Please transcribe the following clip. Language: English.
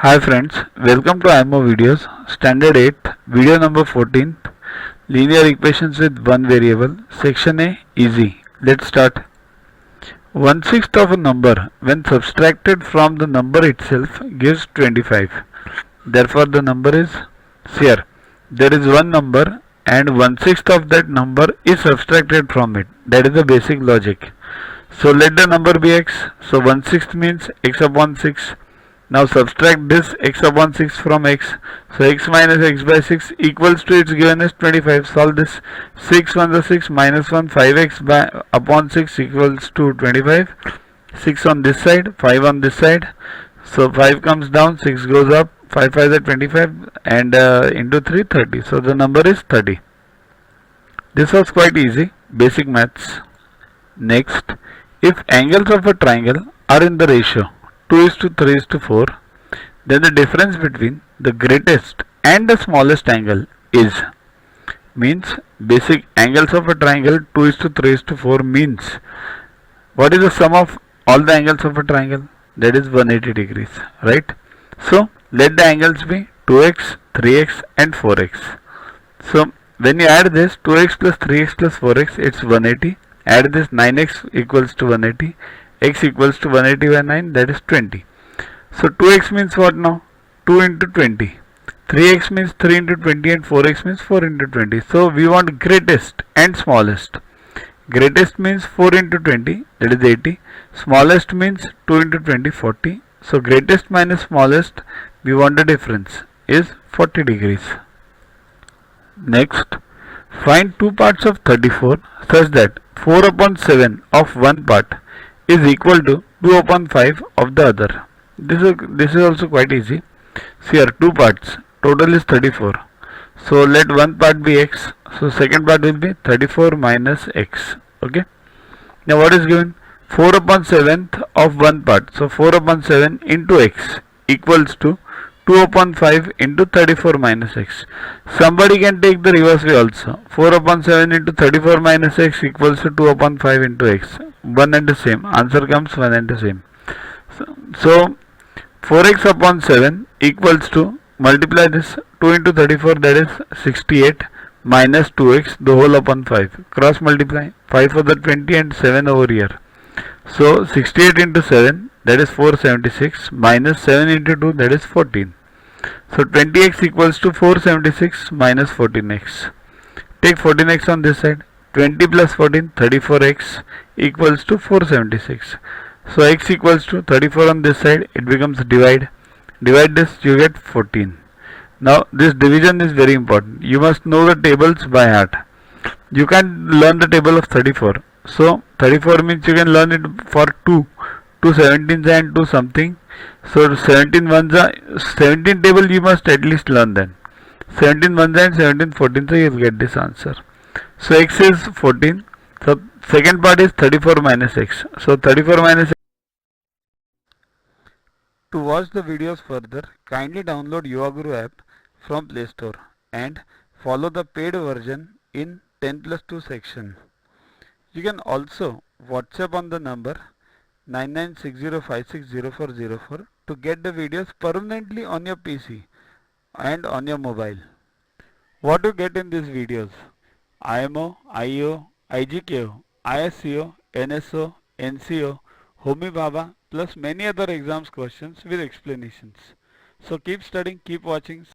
Hi friends, welcome to IMO videos, standard 8, video number 14, linear equations with one variable, section A, easy. Let's start. 1/6 of a number when subtracted from the number itself gives 25. Therefore the number is here. There is one number and 1/6 of that number is subtracted from it. That is the basic logic. So let the number be x. So 1/6 means x upon 6. Now subtract this x upon 6 from x. So x minus x by 6 equals to, it's given as 25. Solve this. 6 1 the 6 minus 1, 5x by upon 6 equals to 25. 6 on this side, 5 on this side. So 5 comes down, 6 goes up, 5 5 is 25 and into 3 30. So the number is 30. This was quite easy, basic maths. Next, if angles of a triangle are in the ratio 2:3:4, then the difference between the greatest and the smallest angle is, means basic angles of a triangle 2:3:4 means what is the sum of all the angles of a triangle? That is 180 degrees, right? So let the angles be 2x, 3x and 4x. So when you add this 2x plus 3x plus 4x, it's 180. Add this 9x equals to 180. X equals to 180 by 9, that is 20. So 2x means what now? 2 into 20. 3x means 3 into 20 and 4x means 4 into 20. So we want greatest and smallest. Greatest means 4 into 20, that is 80. Smallest means 2 into 20, 40. So greatest minus smallest, we want the difference is 40 degrees. Next, find two parts of 34 such that 4 upon 7 of one part is equal to 2 upon 5 of the other. This is also quite easy. See here, two parts, total is 34. So let one part be x. So second part will be 34 minus x. Okay. Now what is given? 4 upon 7th of one part. So 4 upon 7 into x equals to 2 upon 5 into 34 minus x. Somebody can take the reverse way also. 4 upon 7 into 34 minus x equals to 2 upon 5 into x. One and the same. Answer comes one and the same. So 4x upon 7 equals to, multiply this, 2 into 34, that is 68 minus 2x the whole upon 5. Cross multiply. 5 for the 20 and 7 over here. So 68 into 7, that is 476 minus 7 into 2, that is 14. So 20x equals to 476 minus 14x. Take 14x on this side. 20 plus 14, 34x equals to 476. So x equals to 34 on this side, it becomes divide. Divide this, you get 14. Now this division is very important. You must know the tables by heart. You can learn the table of 34. So 34 means you can learn it for 2 17s and 2 something. So 17 ones are 17 table, you must at least learn then. 17 ones and 17 14, so you will get this answer. So x is 14. So second part is 34 minus x. So 34 minus x. To watch the videos further, kindly download Guru app from Play Store and follow the paid version in 10+2 section. You can also WhatsApp on the number 9960560404 to get the videos permanently on your PC and on your mobile. What to get in these videos? IMO, IO, IGKO, ISCO, NSO, NCO, Homi Bhabha plus many other exams questions with explanations. So keep studying, keep watching.